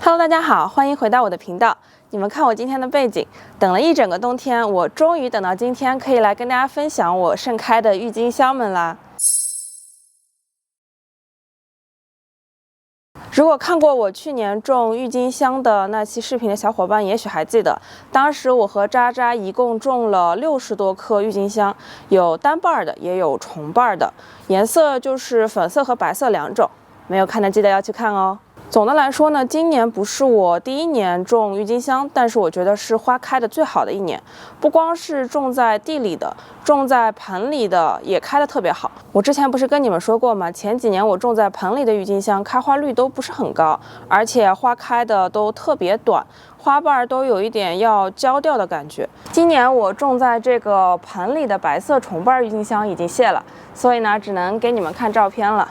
Hello， 大家好，欢迎回到我的频道。你们看我今天的背景，等了一整个冬天，我终于等到今天可以来跟大家分享我盛开的郁金香们啦。如果看过我去年种郁金香的那期视频的小伙伴，也许还记得，当时我和渣渣一共种了60多棵郁金香，有单瓣的，也有重瓣的，颜色就是粉色和白色两种。没有看的记得要去看哦。总的来说呢，今年不是我第一年种郁金香，但是我觉得是花开的最好的一年。不光是种在地里的，种在盆里的也开得特别好。我之前不是跟你们说过吗？前几年我种在盆里的郁金香开花率都不是很高，而且花开的都特别短，花瓣都有一点要焦掉的感觉。今年我种在这个盆里的白色重瓣郁金香已经谢了，所以呢，只能给你们看照片了。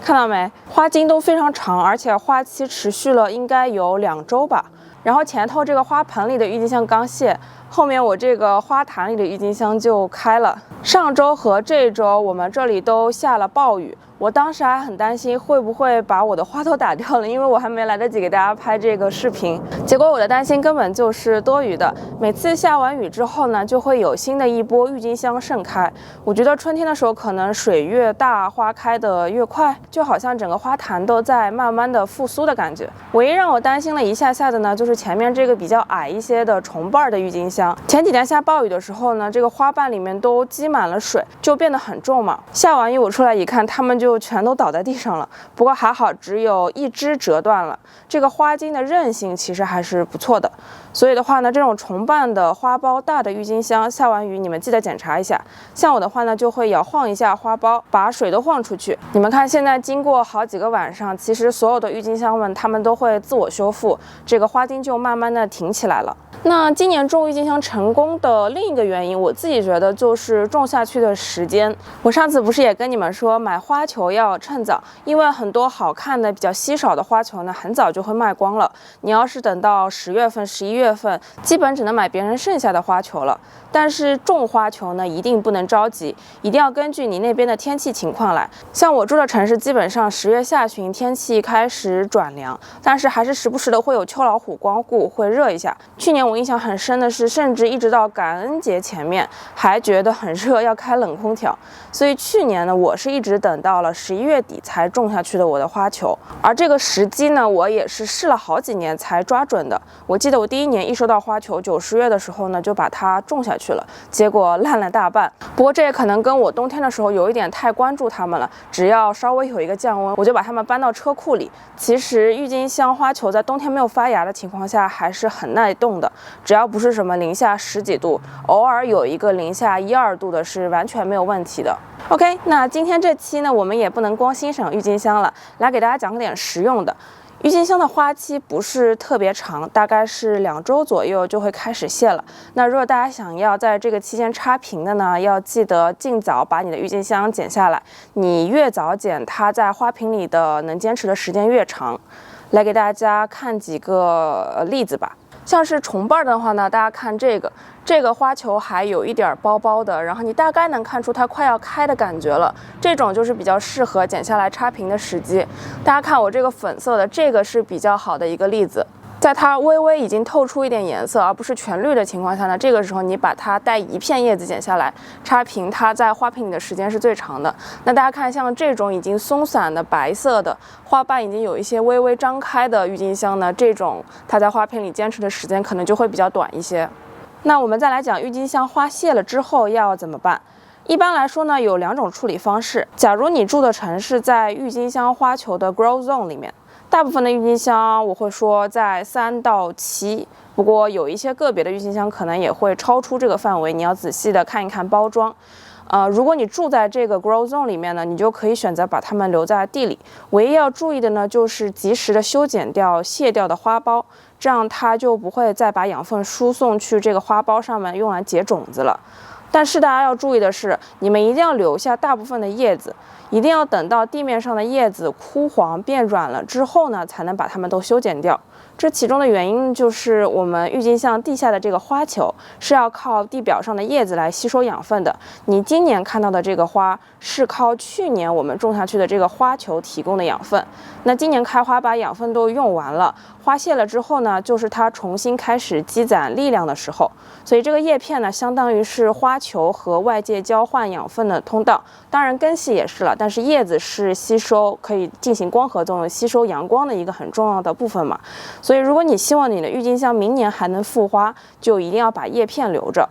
看到没？花茎都非常长，而且花期持续了应该有2周吧。然后前头这个花盆里的郁金香刚谢，后面我这个花坛里的郁金香就开了。上周和这周我们这里都下了暴雨，我当时还很担心会不会把我的花都打掉了，因为我还没来得及给大家拍这个视频。结果我的担心根本就是多余的。每次下完雨之后呢，就会有新的一波郁金香盛开。我觉得春天的时候可能水越大，花开的越快，就好像整个花坛都在慢慢的复苏的感觉。唯一让我担心了一下下的呢，就是前面这个比较矮一些的重瓣的郁金香。前几天下暴雨的时候呢，这个花瓣里面都积满了水，就变得很重嘛。下完雨我出来一看，它们就全都倒在地上了。不过还好，只有一枝折断了。这个花茎的韧性其实还是不错的。所以的话呢，这种重瓣的花苞大的郁金香，下完雨你们记得检查一下。像我的话呢，就会摇晃一下花苞，把水都晃出去。你们看，现在经过好几个晚上，其实所有的郁金香们它们都会自我修复，这个花茎就慢慢的挺起来了。那今年种郁金香成功的另一个原因，我自己觉得就是种下去的时间。我上次不是也跟你们说，买花球要趁早，因为很多好看的比较稀少的花球呢，很早就会卖光了。你要是等到10月份、11月份，基本只能买别人剩下的花球了。但是种花球呢，一定不能着急，一定要根据你那边的天气情况来。像我住的城市，基本上10月下旬天气开始转凉，但是还是时不时的会有秋老虎光顾，会热一下。去年我印象很深的是，甚至一直到感恩节前面还觉得很热，要开冷空调。所以去年呢，我是一直等到了11月底才种下去的我的花球。而这个时机呢，我也是试了好几年才抓准的。我记得我第一年一收到花球，9、10月的时候呢，就把它种下去了，结果烂了大半。不过这也可能跟我冬天的时候有一点太关注它们了，只要稍微有一个降温，我就把它们搬到车库里。其实郁金香花球在冬天没有发芽的情况下还是很耐冻的，只要不是什么零下10几度，偶尔有一个零下1、2度的是完全没有问题的。OK， 那今天这期呢，我们也不能光欣赏郁金香了，来给大家讲点实用的。郁金香的花期不是特别长，大概是2周左右就会开始谢了。那如果大家想要在这个期间插瓶的呢，要记得尽早把你的郁金香剪下来。你越早剪，它在花瓶里的能坚持的时间越长。来给大家看几个例子吧。像是重瓣的话呢，大家看这个花球还有一点包包的，然后你大概能看出它快要开的感觉了。这种就是比较适合剪下来插瓶的时机。大家看我这个粉色的，这个是比较好的一个例子。在它微微已经透出一点颜色，而不是全绿的情况下呢，这个时候你把它带一片叶子剪下来插瓶，它在花瓶里的时间是最长的。那大家看，像这种已经松散的白色的花瓣已经有一些微微张开的郁金香呢，这种它在花瓶里坚持的时间可能就会比较短一些。那我们再来讲郁金香花谢了之后要怎么办？一般来说呢，有2种处理方式。假如你住的城市在郁金香花球的 grow zone 里面，大部分的郁金香我会说在3到7，不过有一些个别的郁金香可能也会超出这个范围，你要仔细的看一看包装。如果你住在这个 grow zone 里面呢，你就可以选择把它们留在地里。唯一要注意的呢，就是及时的修剪掉谢掉的花苞，这样它就不会再把养分输送去这个花苞上面用来结种子了。但是大家要注意的是，你们一定要留下大部分的叶子，一定要等到地面上的叶子枯黄变软了之后呢，才能把它们都修剪掉。这其中的原因就是我们郁金香地下的这个花球是要靠地表上的叶子来吸收养分的。你今年看到的这个花是靠去年我们种下去的这个花球提供的养分。那今年开花把养分都用完了，花谢了之后呢，就是它重新开始积攒力量的时候。所以这个叶片呢，相当于是花球和外界交换养分的通道。当然根系也是了，但是叶子是吸收，可以进行光合作用，吸收阳光的一个很重要的部分嘛。所以如果你希望你的郁金香明年还能复花，就一定要把叶片留着。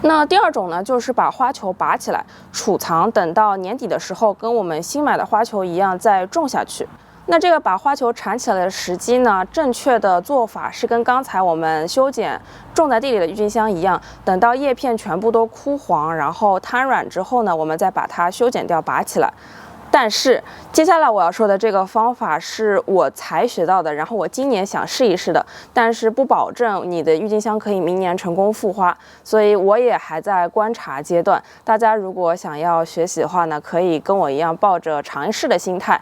那第二种呢，就是把花球拔起来储藏，等到年底的时候，跟我们新买的花球一样再种下去。那这个把花球缠起来的时机呢，正确的做法是跟刚才我们修剪种在地里的郁金香一样，等到叶片全部都枯黄，然后瘫软之后呢，我们再把它修剪掉拔起来。但是接下来我要说的这个方法是我才学到的，然后我今年想试一试的，但是不保证你的郁金香可以明年成功复花，所以我也还在观察阶段。大家如果想要学习的话呢，可以跟我一样抱着尝试的心态，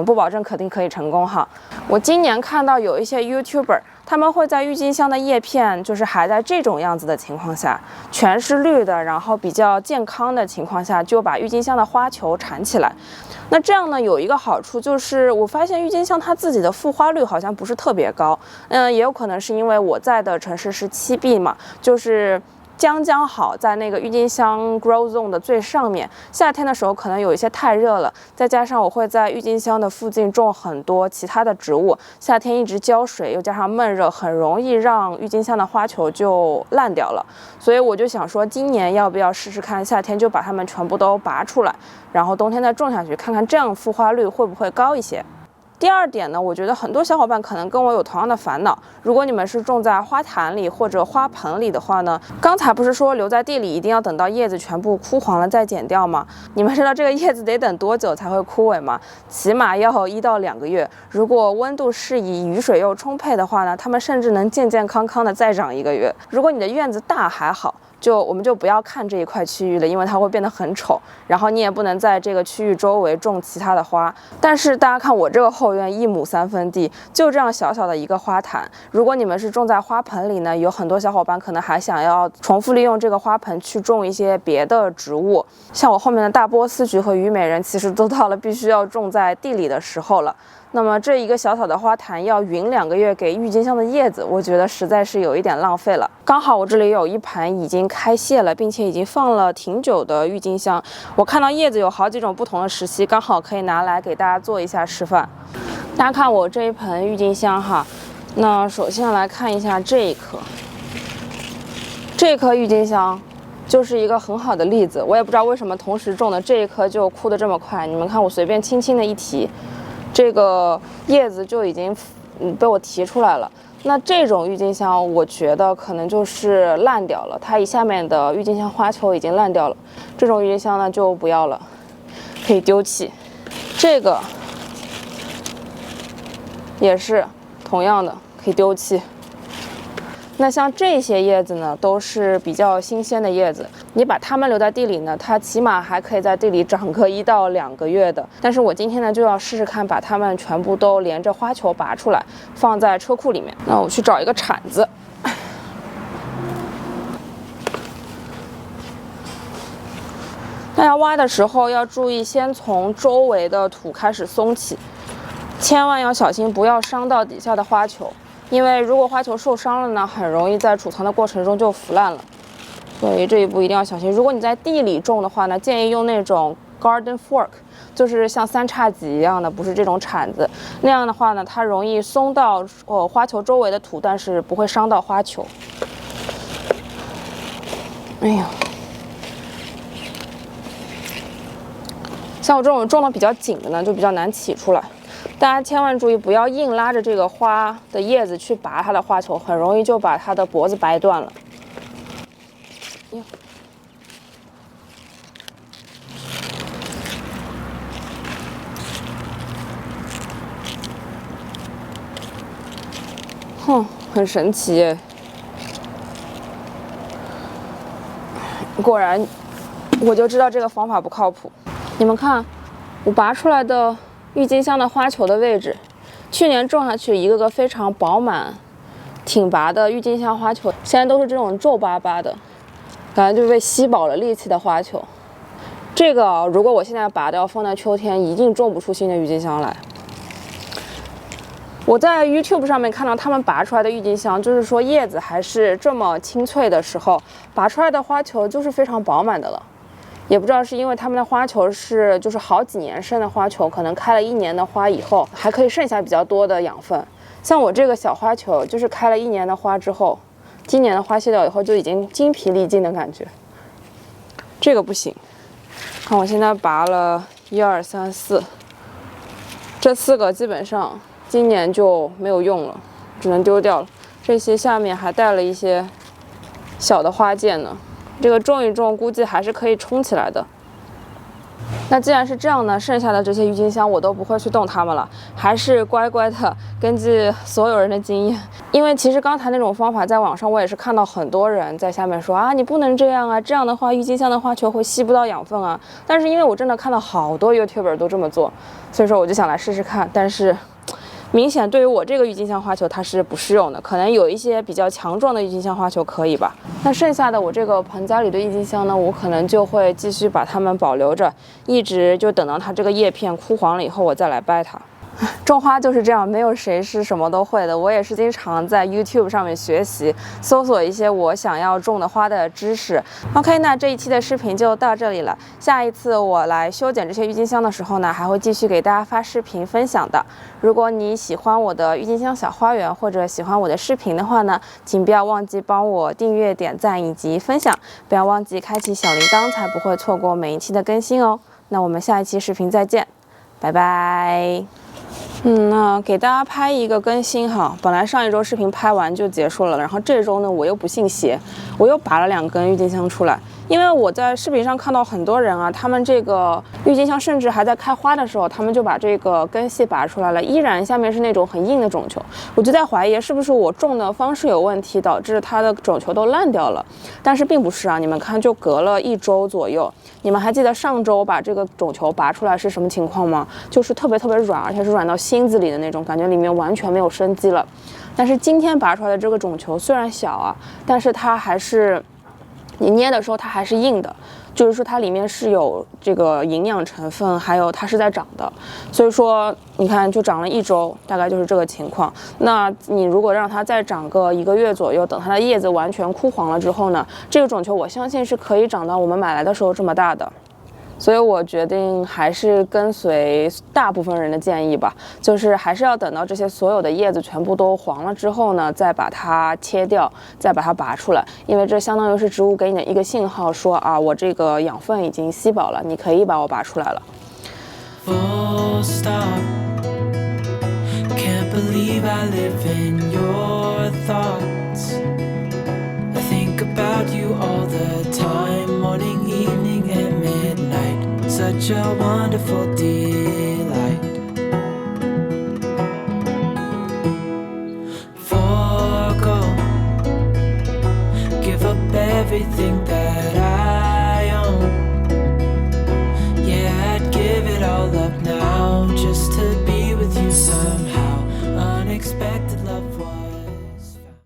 不保证肯定可以成功哈。我今年看到有一些 YouTuber， 他们会在郁金香的叶片就是还在这种样子的情况下，全是绿的，然后比较健康的情况下，就把郁金香的花球缠起来。那这样呢，有一个好处就是，我发现郁金香它自己的复花率好像不是特别高。也有可能是因为我在的城市是7B嘛，就是将好在那个郁金香 grow zone 的最上面，夏天的时候可能有一些太热了，再加上我会在郁金香的附近种很多其他的植物，夏天一直浇水，又加上闷热，很容易让郁金香的花球就烂掉了。所以我就想说，今年要不要试试看，夏天就把它们全部都拔出来，然后冬天再种下去，看看这样复花率会不会高一些。第二点呢，我觉得很多小伙伴可能跟我有同样的烦恼。如果你们是种在花坛里或者花盆里的话呢，刚才不是说留在地里一定要等到叶子全部枯黄了再剪掉吗？你们知道这个叶子得等多久才会枯萎吗？起码要1到2个月。如果温度适宜、雨水又充沛的话呢，它们甚至能健健康康的再长1个月。如果你的院子大还好，我们就不要看这一块区域了，因为它会变得很丑。然后你也不能在这个区域周围种其他的花。但是大家看我这个后院1亩3分地，就这样小小的一个花坛。如果你们是种在花盆里呢，有很多小伙伴可能还想要重复利用这个花盆去种一些别的植物。像我后面的大波斯菊和虞美人，其实都到了必须要种在地里的时候了。那么这一个小小的花坛要匀2个月给郁金香的叶子，我觉得实在是有一点浪费了。刚好我这里有一盆已经开谢了，并且已经放了挺久的郁金香，我看到叶子有好几种不同的时期，刚好可以拿来给大家做一下示范。大家看我这一盆郁金香哈，那首先来看一下这一棵，这棵郁金香就是一个很好的例子。我也不知道为什么同时种的这一棵就枯得这么快，你们看我随便轻轻的一提，这个叶子就已经被我提出来了。那这种郁金香我觉得可能就是烂掉了，它下面的郁金香花球已经烂掉了，这种郁金香呢就不要了，可以丢弃。这个也是同样的，可以丢弃。那像这些叶子呢，都是比较新鲜的叶子，你把它们留在地里呢，它起码还可以在地里长个1到2个月的。但是我今天呢，就要试试看，把它们全部都连着花球拔出来，放在车库里面。那我去找一个铲子。大家挖的时候要注意，先从周围的土开始松起，千万要小心，不要伤到底下的花球。因为如果花球受伤了呢，很容易在储藏的过程中就腐烂了，所以这一步一定要小心。如果你在地里种的话呢，建议用那种 garden fork， 就是像3叉戟一样的，不是这种铲子。那样的话呢，它容易松到花球周围的土，但是不会伤到花球。哎呀，像我这种种的比较紧的呢，就比较难起出来。大家千万注意，不要硬拉着这个花的叶子去拔它的花球，很容易就把它的脖子掰断了。很神奇耶！果然，我就知道这个方法不靠谱。你们看，我拔出来的郁金香的花球的位置，去年种下去一个个非常饱满、挺拔的郁金香花球，现在都是这种皱巴巴的，感觉就被吸饱了力气的花球。这个如果我现在拔掉，放在秋天，一定种不出新的郁金香来。我在 YouTube 上面看到他们拔出来的郁金香，就是说叶子还是这么清脆的时候，拔出来的花球就是非常饱满的了。也不知道是因为他们的花球是就是好几年生的花球，可能开了1年的花以后，还可以剩下比较多的养分。像我这个小花球，就是开了1年的花之后，今年的花谢掉以后，就已经精疲力尽的感觉。这个不行，看我现在拔了1、2、3、4，这4个基本上今年就没有用了，只能丢掉了。这些下面还带了一些小的花剑呢，这个种一种估计还是可以冲起来的。那既然是这样呢，剩下的这些郁金香我都不会去动它们了，还是乖乖的根据所有人的经验。因为其实刚才那种方法在网上我也是看到很多人在下面说啊，你不能这样啊，这样的话郁金香的花球会吸不到养分啊。但是因为我真的看到好多 YouTuber 都这么做，所以说我就想来试试看。但是明显对于我这个郁金香花球它是不适用的，可能有一些比较强壮的郁金香花球可以吧。那剩下的我这个盆栽里的郁金香呢，我可能就会继续把它们保留着，一直就等到它这个叶片枯黄了以后，我再来掰它。种花就是这样，没有谁是什么都会的。我也是经常在 YouTube 上面学习，搜索一些我想要种的花的知识。OK， 那这一期的视频就到这里了。下一次我来修剪这些郁金香的时候呢，还会继续给大家发视频分享的。如果你喜欢我的郁金香小花园，或者喜欢我的视频的话呢，请不要忘记帮我订阅、点赞以及分享，不要忘记开启小铃铛，才不会错过每一期的更新哦。那我们下一期视频再见，拜拜。那给大家拍一个更新哈，本来上一周视频拍完就结束了，然后这周呢我又不信邪，我又拔了2根郁金香出来。因为我在视频上看到很多人啊，他们这个郁金香甚至还在开花的时候，他们就把这个根系拔出来了，依然下面是那种很硬的种球。我就在怀疑是不是我种的方式有问题，导致它的种球都烂掉了。但是并不是啊，你们看，就隔了1周左右。你们还记得上周把这个种球拔出来是什么情况吗？就是特别软，而且是软到心子里的那种感觉，里面完全没有生机了。但是今天拔出来的这个种球虽然小啊，但是它还是你捏的时候它还是硬的，就是说它里面是有这个营养成分，还有它是在长的。所以说你看就长了1周，大概就是这个情况。那你如果让它再长个1个月左右，等它的叶子完全枯黄了之后呢，这个种球我相信是可以长到我们买来的时候这么大的。所以我决定还是跟随大部分人的建议吧，就是还是要等到这些所有的叶子全部都黄了之后呢，再把它切掉，再把它拔出来，因为这相当于是植物给你的一个信号，说啊，我这个养分已经吸饱了，你可以把我拔出来了。Full stop. Can't believe I live in your thoughts. I think about you all the time, morning, evening, and midnight. Such a wonderful delight. Forgo, give up everything